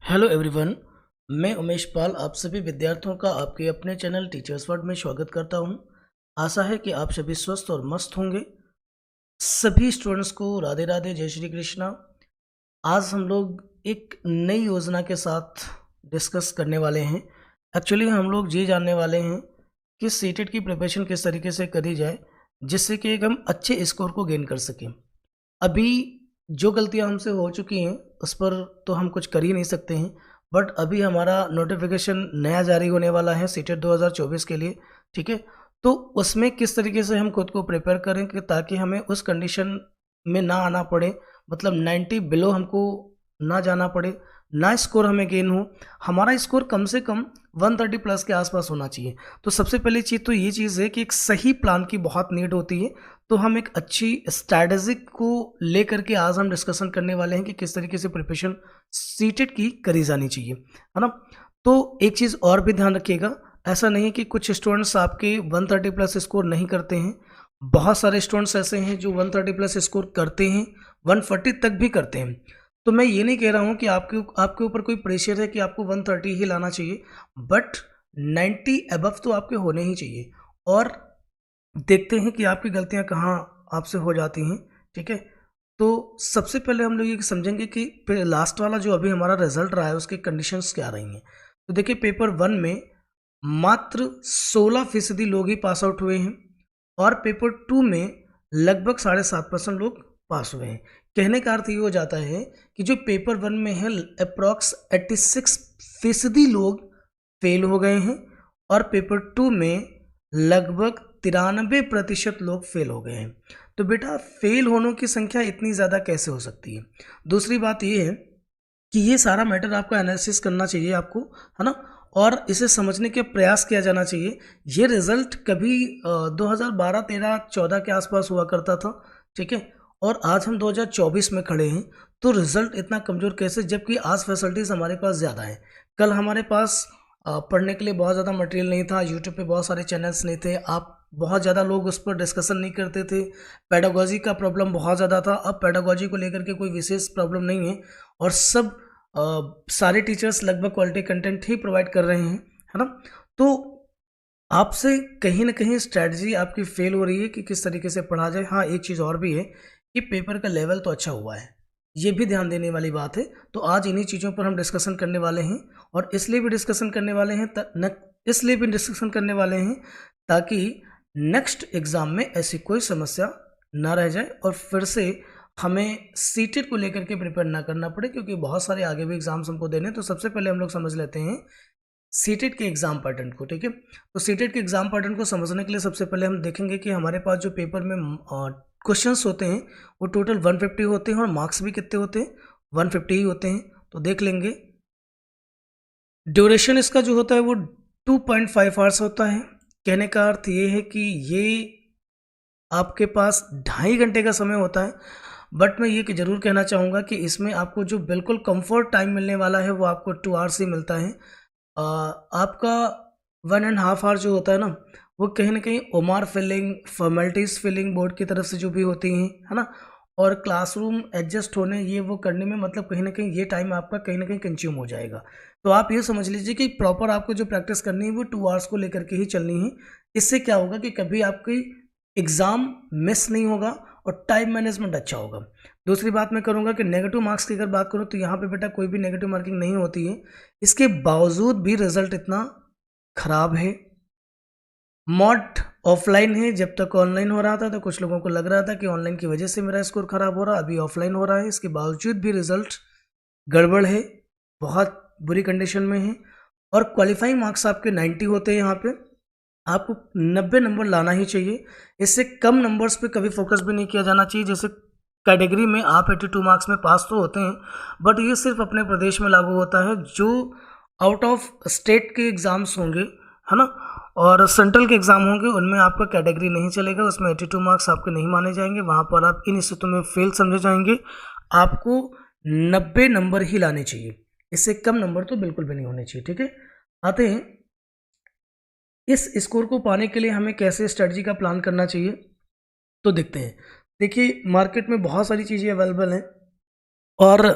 Hello everyone. मैं उमेश पाल आप सभी विद्यार्थियों का आपके अपने चैनल टीचर्स वर्ड में स्वागत करता हूं। आशा है कि आप सभी स्वस्थ और मस्त होंगे। सभी स्टूडेंट्स को राधे राधे, जय श्री कृष्णा। आज हम लोग एक नई योजना के साथ डिस्कस करने वाले हैं। एक्चुअली हम लोग ये जानने वाले हैं कि सीटेट की प्रिपरेशन किस तरीके से करी जाए जिससे कि एक हम अच्छे स्कोर को गेन कर सकें। अभी जो गलतियां हमसे हो चुकी हैं उस पर तो हम कुछ कर ही नहीं सकते हैं, बट अभी हमारा नोटिफिकेशन नया जारी होने वाला है सीटेट 2024 के लिए। ठीक है, तो उसमें किस तरीके से हम खुद को प्रिपेयर करें कि ताकि हमें उस कंडीशन में ना आना पड़े, मतलब 90 बिलो हमको ना जाना पड़े, ना स्कोर हमें गेन हो। हमारा स्कोर कम से कम 130 प्लस के आसपास होना चाहिए। तो सबसे पहली चीज़ तो ये चीज़ है कि एक सही प्लान की बहुत नीड होती है। तो हम एक अच्छी स्ट्रैटेजिक को लेकर के आज हम डिस्कशन करने वाले हैं कि किस तरीके से प्रिपरेशन सीटेट की करी जानी चाहिए, है ना। तो एक चीज़ और भी ध्यान रखिएगा, ऐसा नहीं है कि कुछ स्टूडेंट्स आपके 130 प्लस स्कोर नहीं करते हैं। बहुत सारे स्टूडेंट्स ऐसे हैं जो 130 प्लस स्कोर करते हैं, 140 तक भी करते हैं। तो मैं ये नहीं कह रहा हूँ कि आपके ऊपर कोई प्रेशर है कि आपको 130 ही लाना चाहिए, बट 90 अबव तो आपके होने ही चाहिए। और देखते हैं कि आपकी गलतियां कहाँ आपसे हो जाती हैं। ठीक है, तो सबसे पहले हम लोग ये समझेंगे कि लास्ट वाला जो अभी हमारा रिजल्ट रहा है उसके कंडीशंस क्या रही हैं। तो देखिए, पेपर 1 में मात्र 16% लोग ही पास आउट हुए हैं और पेपर 2 में लगभग 7.5% लोग पास हुए हैं। कहने का अर्थ ये हो जाता है कि जो पेपर 1 में है अप्रॉक्स 86% लोग फेल हो गए हैं और पेपर 2 में लगभग 93% लोग फेल हो गए हैं। तो बेटा, फेल होने की संख्या इतनी ज़्यादा कैसे हो सकती है? दूसरी बात ये है कि ये सारा मैटर आपको एनालिसिस करना चाहिए आपको, है ना, और इसे समझने के प्रयास किया जाना चाहिए। ये रिजल्ट कभी 2012, 13, 14 के आसपास हुआ करता था। ठीक है, और आज हम 2024 में खड़े हैं, तो रिजल्ट इतना कमज़ोर कैसे, जबकि आज फैसिलिटीज़ हमारे पास ज़्यादा हैं। कल हमारे पास पढ़ने के लिए बहुत ज़्यादा मटेरियल नहीं था, यूट्यूब पे बहुत सारे चैनल्स नहीं थे, आप बहुत ज़्यादा लोग उस पर डिस्कशन नहीं करते थे। पेडागोजी का प्रॉब्लम बहुत ज़्यादा था। अब पेडागोजी को लेकर के कोई विशेष प्रॉब्लम नहीं है और सब सारे टीचर्स लगभग क्वालिटी कंटेंट ही प्रोवाइड कर रहे हैं, है ना। तो आपसे कहीं ना कहीं स्ट्रैटेजी आपकी फेल हो रही है कि किस तरीके से पढ़ा जाए। हाँ, एक चीज़ और भी है कि पेपर का लेवल तो अच्छा हुआ है, ये भी ध्यान देने वाली बात है। तो आज इन्हीं चीज़ों पर हम डिस्कशन करने वाले हैं और इसलिए भी डिस्कशन करने वाले हैं ताकि नेक्स्ट एग्ज़ाम में ऐसी कोई समस्या ना रह जाए और फिर से हमें सीटेट को लेकर के प्रिपेयर ना करना पड़े, क्योंकि बहुत सारे आगे भी एग्जाम्स हमको देने। तो सबसे पहले हम लोग समझ लेते हैं सीटेट के एग्जाम पैटर्न को। ठीक है, तो सीटेट के एग्जाम पैटर्न को समझने के लिए सबसे पहले हम देखेंगे कि हमारे पास जो पेपर में क्वेश्चंस होते हैं वो टोटल 150 होते हैं और मार्क्स भी कितने होते हैं, 150 ही होते हैं। तो देख लेंगे, ड्यूरेशन इसका जो होता है वो 2.5 आवर्स होता है। कहने का अर्थ ये है कि ये आपके पास 2.5 घंटे का समय होता है। बट मैं ये कि ज़रूर कहना चाहूँगा कि इसमें आपको जो बिल्कुल कंफर्ट टाइम मिलने वाला है वो आपको 2 आवर्स ही मिलता है। आपका 1.5 आवर जो होता है ना, वो कहीं ना कहीं OMR filling, formalities filling board की तरफ से जो भी होती हैं, है ना, और क्लासरूम एडजस्ट होने ये वो करने में, मतलब कहीं ना कहीं ये टाइम आपका कहीं ना कहीं कंज्यूम हो जाएगा। तो आप ये समझ लीजिए कि प्रॉपर आपको जो प्रैक्टिस करनी है वो 2 आवर्स को लेकर के ही चलनी है। इससे क्या होगा कि कभी आपकी एग्ज़ाम मिस नहीं होगा और टाइम मैनेजमेंट अच्छा होगा। दूसरी बात मैं करूँगा कि नेगेटिव मार्क्स की अगर बात करूँ तो यहाँ पे बेटा कोई भी नेगेटिव मार्किंग नहीं होती है। इसके बावजूद भी रिजल्ट इतना खराब है। मॉड ऑफलाइन है, जब तक ऑनलाइन हो रहा था तो कुछ लोगों को लग रहा था कि ऑनलाइन की वजह से मेरा स्कोर खराब हो रहा, अभी ऑफलाइन हो रहा है, इसके बावजूद भी रिजल्ट गड़बड़ है, बहुत बुरी कंडीशन में है। और क्वालिफाइंग मार्क्स आपके 90 होते हैं, यहाँ पे आपको 90 नंबर लाना ही चाहिए। इससे कम नंबर्स पे कभी फोकस भी नहीं किया जाना चाहिए। जैसे कैटेगरी में आप 82 मार्क्स में पास तो होते हैं, बट ये सिर्फ अपने प्रदेश में लागू होता है। जो आउट ऑफ स्टेट के एग्ज़ाम्स होंगे, है ना, और सेंट्रल के एग्ज़ाम होंगे, उनमें आपका कैटेगरी नहीं चलेगा, उसमें 82 मार्क्स आपके नहीं माने जाएंगे, वहाँ पर आप इन स्थितियों में फेल समझे जाएंगे। आपको 90 नंबर ही लाने चाहिए, इससे कम नंबर तो बिल्कुल भी नहीं होने चाहिए। ठीक है, आते हैं इस स्कोर को पाने के लिए हमें कैसे स्ट्रेटजी का प्लान करना चाहिए। तो देखते हैं, देखिए मार्केट में बहुत सारी चीज़ें अवेलेबल हैं और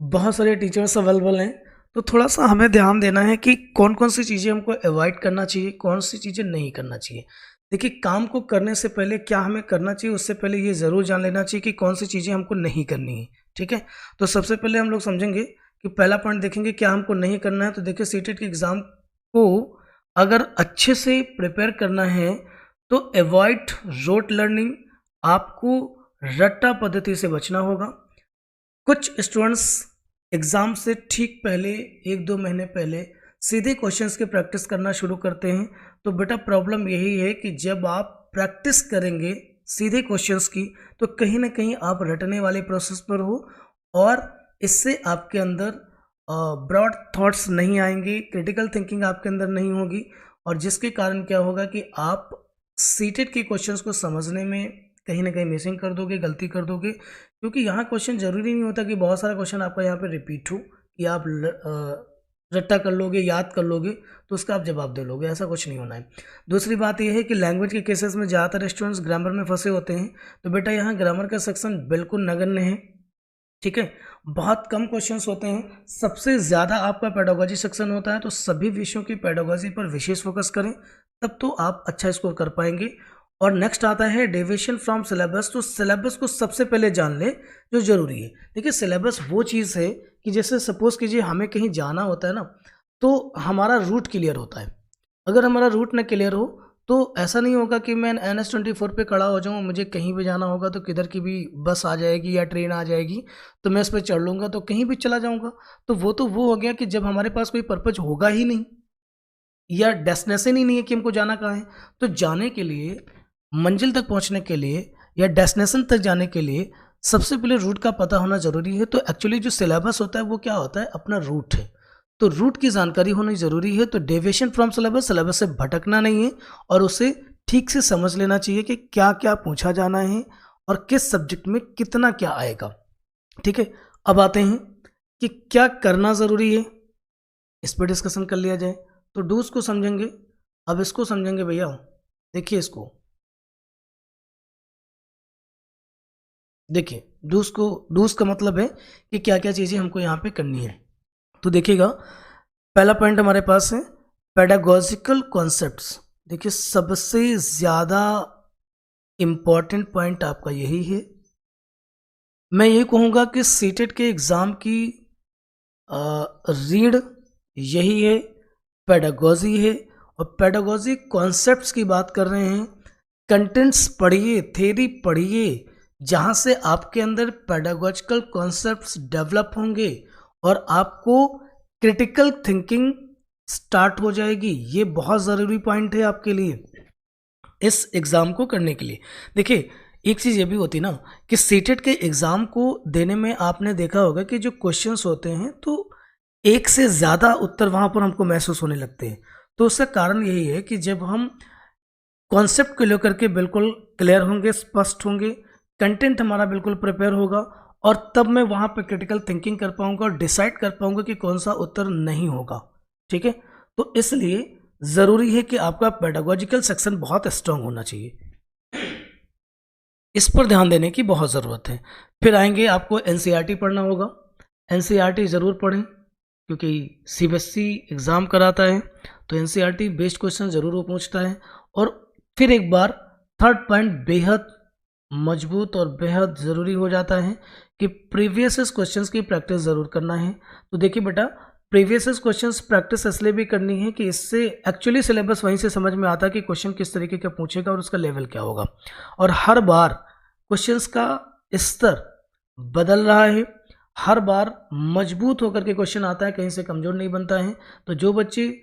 बहुत सारे टीचर्स अवेलेबल हैं, तो थोड़ा सा हमें ध्यान देना है कि कौन कौन सी चीज़ें हमको अवॉइड करना चाहिए, कौन सी चीज़ें नहीं करना चाहिए। देखिए, काम को करने से पहले क्या हमें करना चाहिए, उससे पहले ये ज़रूर जान लेना चाहिए कि कौन सी चीज़ें हमको नहीं करनी है। ठीक है, तो सबसे पहले हम लोग समझेंगे कि पहला पॉइंट देखेंगे क्या हमको नहीं करना है। तो देखिए, सीटेट के एग्ज़ाम को अगर अच्छे से प्रिपेयर करना है तो अवॉइड रोट लर्निंग, आपको रट्टा पद्धति से बचना होगा। कुछ स्टूडेंट्स एग्ज़ाम से ठीक पहले 1-2 महीने पहले सीधे क्वेश्चंस की प्रैक्टिस करना शुरू करते हैं। तो बेटा, प्रॉब्लम यही है कि जब आप प्रैक्टिस करेंगे सीधे क्वेश्चंस की, तो कहीं ना कहीं आप रटने वाले प्रोसेस पर हो और इससे आपके अंदर ब्रॉड थॉट्स नहीं आएंगे, क्रिटिकल थिंकिंग आपके अंदर नहीं होगी, और जिसके कारण क्या होगा कि आप सीटेट के क्वेश्चंस को समझने में कहीं ना कहीं मिसिंग कर दोगे, गलती कर दोगे। क्योंकि यहाँ क्वेश्चन ज़रूरी नहीं होता कि बहुत सारा क्वेश्चन आपका यहाँ पे रिपीट हो, कि आप रट्टा कर लोगे, याद कर लोगे तो उसका आप जवाब दे लोगे, ऐसा कुछ नहीं होना है। दूसरी बात यह है कि लैंग्वेज के केसेस में ज़्यादातर स्टूडेंट्स ग्रामर में फंसे होते हैं। तो बेटा, यहाँ ग्रामर का सेक्शन बिल्कुल नगण्य है। ठीक है, बहुत कम क्वेश्चंस होते हैं, सबसे ज़्यादा आपका पेडागोजी सेक्शन होता है। तो सभी विषयों की पेडागोजी पर विशेष फोकस करें, तब तो आप अच्छा स्कोर कर पाएंगे। और नेक्स्ट आता है डेविएशन फ्रॉम सिलेबस। तो सिलेबस को सबसे पहले जान ले जो ज़रूरी है। देखिए, सिलेबस वो चीज़ है कि जैसे सपोज़ कीजिए हमें कहीं जाना होता है ना, तो हमारा रूट क्लियर होता है। अगर हमारा रूट ना क्लियर हो तो ऐसा नहीं होगा कि मैं NH24 पे खड़ा हो जाऊँ, मुझे कहीं भी जाना होगा तो किधर की भी बस आ जाएगी या ट्रेन आ जाएगी तो मैं उस पर चढ़ लूँगा तो कहीं भी चला जाऊँगा। तो वो हो गया कि जब हमारे पास कोई पर्पज होगा ही नहीं या डेस्टिनेशन ही नहीं है कि हमको जाना कहाँ है। तो जाने के लिए, मंजिल तक पहुँचने के लिए या डेस्टिनेशन तक जाने के लिए सबसे पहले रूट का पता होना ज़रूरी है। तो एक्चुअली जो सिलेबस होता है वो क्या होता है, अपना रूट है। तो रूट की जानकारी होनी ज़रूरी है। तो डेविएशन फ्रॉम सिलेबस, सिलेबस से भटकना नहीं है और उसे ठीक से समझ लेना चाहिए कि क्या क्या पूछा जाना है और किस सब्जेक्ट में कितना क्या आएगा। ठीक है, अब आते हैं कि क्या करना ज़रूरी है, इस पर डिस्कशन कर लिया जाए। तो डूज को समझेंगे, अब इसको समझेंगे भैया। देखिए, इसको देखिए, डूज का मतलब है कि क्या क्या चीज़ें हमको यहाँ पे करनी है। तो देखिएगा, पहला पॉइंट हमारे पास है पेडागोजिकल कॉन्सेप्ट्स। देखिए, सबसे ज़्यादा इम्पॉर्टेंट पॉइंट आपका यही है। मैं यही कहूँगा कि सीटेट के एग्ज़ाम की रीड यही है, पेडागोजी है। और पेडागोजी कॉन्सेप्ट्स की बात कर रहे हैं, कंटेंट्स पढ़िए, थ्योरी पढ़िए, जहाँ से आपके अंदर पेडागोजिकल कॉन्सेप्ट्स डेवलप होंगे और आपको क्रिटिकल थिंकिंग स्टार्ट हो जाएगी। ये बहुत ज़रूरी पॉइंट है आपके लिए इस एग्ज़ाम को करने के लिए। देखिए, एक चीज़ ये भी होती ना कि सीटेट के एग्ज़ाम को देने में आपने देखा होगा कि जो क्वेश्चंस होते हैं तो एक से ज़्यादा उत्तर वहाँ पर हमको महसूस होने लगते हैं। तो उसका कारण यही है कि जब हम कॉन्सेप्ट को लेकर के बिल्कुल क्लियर होंगे, स्पष्ट होंगे, कंटेंट हमारा बिल्कुल प्रिपेयर होगा, और तब मैं वहाँ पे क्रिटिकल थिंकिंग कर पाऊँगा और डिसाइड कर पाऊँगा कि कौन सा उत्तर नहीं होगा। ठीक है, तो इसलिए ज़रूरी है कि आपका पेडागोजिकल सेक्शन बहुत स्ट्रांग होना चाहिए, इस पर ध्यान देने की बहुत ज़रूरत है। फिर आएंगे, आपको NCERT पढ़ना होगा। NCERT ज़रूर पढ़ें क्योंकि CBSE एग्ज़ाम कराता है, तो NCERT बेस्ड क्वेश्चन ज़रूर वो पूछता है। और फिर एक बार थर्ड पॉइंट बेहद मजबूत और बेहद ज़रूरी हो जाता है कि प्रीवियस क्वेश्चंस की प्रैक्टिस ज़रूर करना है। तो देखिए बेटा, प्रीवियस क्वेश्चंस प्रैक्टिस इसलिए भी करनी है कि इससे एक्चुअली सिलेबस वहीं से समझ में आता है कि क्वेश्चन किस तरीके का पूछेगा और उसका लेवल क्या होगा। और हर बार क्वेश्चंस का स्तर बदल रहा है, हर बार मजबूत होकर के क्वेश्चन आता है, कहीं से कमज़ोर नहीं बनता है। तो जो बच्चे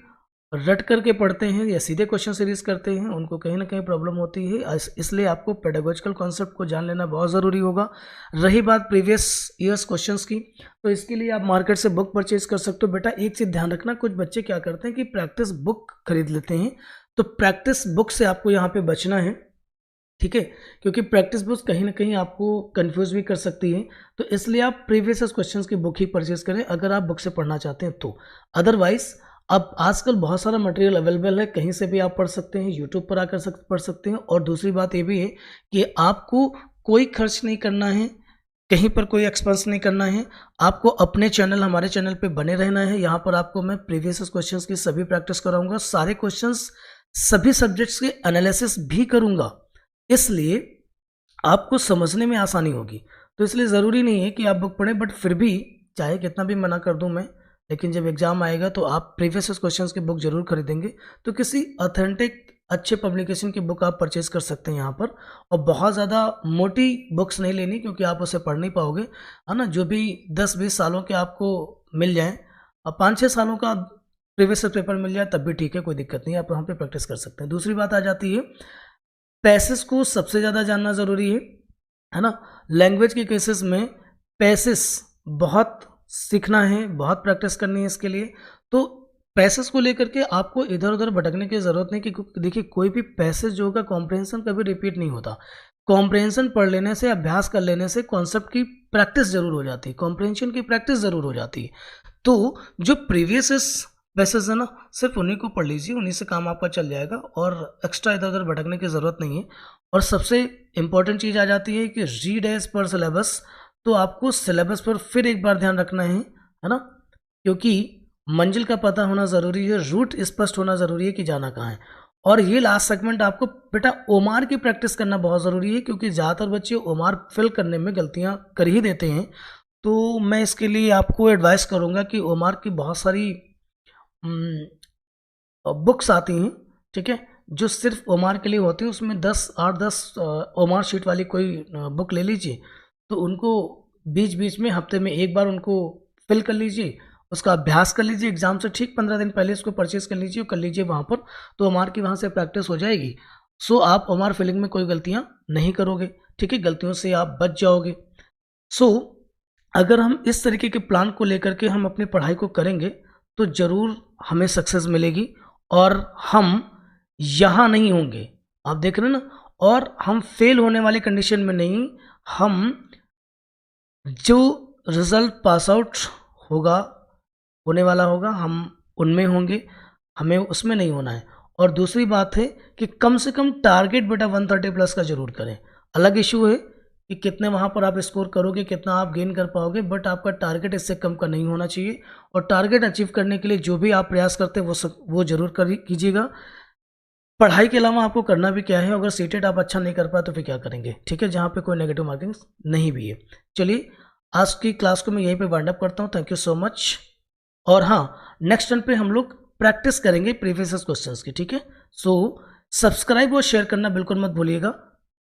रट करके पढ़ते हैं या सीधे क्वेश्चन सीरीज करते हैं उनको कहीं ना कहीं प्रॉब्लम होती है। इसलिए आपको पेडागोजिकल कॉन्सेप्ट को जान लेना बहुत ज़रूरी होगा। रही बात प्रीवियस ईयर्स क्वेश्चंस की, तो इसके लिए आप मार्केट से बुक परचेज कर सकते हो। बेटा, एक चीज़ ध्यान रखना, कुछ बच्चे क्या करते हैं कि प्रैक्टिस बुक खरीद लेते हैं, तो प्रैक्टिस बुक से आपको यहाँ पर बचना है। ठीक है, क्योंकि प्रैक्टिस बुक कहीं ना कहीं आपको कंफ्यूज भी कर सकती है। तो इसलिए आप प्रीवियस क्वेश्चंस की बुक ही परचेज करें अगर आप बुक से पढ़ना चाहते हैं तो। अदरवाइज अब आजकल बहुत सारा मटेरियल अवेलेबल है, कहीं से भी आप पढ़ सकते हैं, यूट्यूब पर आकर पढ़ सकते हैं। और दूसरी बात ये भी है कि आपको कोई खर्च नहीं करना है, कहीं पर कोई एक्सपेंस नहीं करना है। आपको अपने चैनल हमारे चैनल पे बने रहना है। यहाँ पर आपको मैं प्रीवियस क्वेश्चंस की सभी प्रैक्टिस कराऊंगा, सारे क्वेश्चंस सभी सब्जेक्ट्स के एनालिसिस भी करूंगा, इसलिए आपको समझने में आसानी होगी। तो इसलिए ज़रूरी नहीं है कि आप बुक पढ़ें, बट फिर भी चाहे कितना भी मना कर दूं मैं, लेकिन जब एग्ज़ाम आएगा तो आप प्रीवियस क्वेश्चंस की बुक ज़रूर खरीदेंगे। तो किसी ऑथेंटिक अच्छे पब्लिकेशन की बुक आप परचेज़ कर सकते हैं यहाँ पर। और बहुत ज़्यादा मोटी बुक्स नहीं लेनी, क्योंकि आप उसे पढ़ नहीं पाओगे, है ना। जो भी 10-20 सालों के आपको मिल जाएँ और 5-6 सालों का प्रीवियस पेपर मिल जाए तब भी ठीक है, कोई दिक्कत नहीं है, आप वहाँ पे प्रैक्टिस कर सकते हैं। दूसरी बात आ जाती है, पैसेज को सबसे ज़्यादा जानना ज़रूरी है ना। लैंग्वेज के केसेस में पैसेज बहुत सीखना है, बहुत प्रैक्टिस करनी है इसके लिए। तो पैसेज को लेकर के आपको इधर उधर भटकने की ज़रूरत नहीं, क्योंकि देखिए कोई भी पैसेज जो होगा कॉम्प्रहेंशन कभी रिपीट नहीं होता। कॉम्प्रहेंशन पढ़ लेने से, अभ्यास कर लेने से कॉन्सेप्ट की प्रैक्टिस ज़रूर हो जाती है, कॉम्प्रहेंशन की प्रैक्टिस ज़रूर हो जाती है। तो जो प्रीवियस पैसेज है ना, सिर्फ उन्हीं को पढ़ लीजिए, उन्हीं से काम आपका चल जाएगा और एक्स्ट्रा इधर उधर भटकने की ज़रूरत नहीं है। और सबसे इम्पॉर्टेंट चीज़ आ जाती है कि रीड एज पर सिलेबस। तो आपको सिलेबस पर फिर एक बार ध्यान रखना है ना, क्योंकि मंजिल का पता होना ज़रूरी है, रूट स्पष्ट होना ज़रूरी है कि जाना कहाँ है। और ये लास्ट सेगमेंट आपको बेटा ओमार की प्रैक्टिस करना बहुत ज़रूरी है, क्योंकि ज़्यादातर बच्चे ओमार फिल करने में गलतियाँ कर ही देते हैं। तो मैं इसके लिए आपको एडवाइस करूँगा कि ओमार की बहुत सारी बुक्स आती हैं, ठीक है, जो सिर्फ ओमार के लिए होती है। उसमें 8-10 ओमार शीट वाली कोई बुक ले लीजिए, तो उनको बीच बीच में हफ्ते में एक बार उनको फिल कर लीजिए, उसका अभ्यास कर लीजिए। एग्जाम से ठीक 15 दिन पहले इसको परचेज कर लीजिए, कर लीजिए वहाँ पर, तो ओमार की वहाँ से प्रैक्टिस हो जाएगी। सो आप ओमार फिलिंग में कोई गलतियाँ नहीं करोगे, ठीक है, गलतियों से आप बच जाओगे। सो अगर हम इस तरीके के प्लान को लेकर के हम अपनी पढ़ाई को करेंगे तो ज़रूर हमें सक्सेस मिलेगी और हम यहाँ नहीं होंगे, आप देख रहे हैं ना। और हम फेल होने वाली कंडीशन में नहीं, हम जो रिज़ल्ट पास आउट होगा, होने वाला होगा, हम उनमें होंगे, हमें उसमें नहीं होना है। और दूसरी बात है कि कम से कम टारगेट बेटा 130 प्लस का ज़रूर करें। अलग इशू है कि कितने वहाँ पर आप स्कोर करोगे, कितना आप गेन कर पाओगे, बट आपका टारगेट इससे कम का नहीं होना चाहिए। और टारगेट अचीव करने के लिए जो भी आप प्रयास करते हैं वो ज़रूर कीजिएगा। पढ़ाई के अलावा आपको करना भी क्या है, अगर सीटेट आप अच्छा नहीं कर पाए तो फिर क्या करेंगे, ठीक है, जहाँ पे कोई नेगेटिव मार्किंग नहीं भी है। चलिए आज की क्लास को मैं यहीं पे वाइंड अप करता हूँ। Thank you so much. और हाँ, नेक्स्ट टर्न पे हम लोग प्रैक्टिस करेंगे प्रीवियस क्वेश्चंस की, ठीक है। सो सब्सक्राइब और शेयर करना बिल्कुल मत भूलिएगा।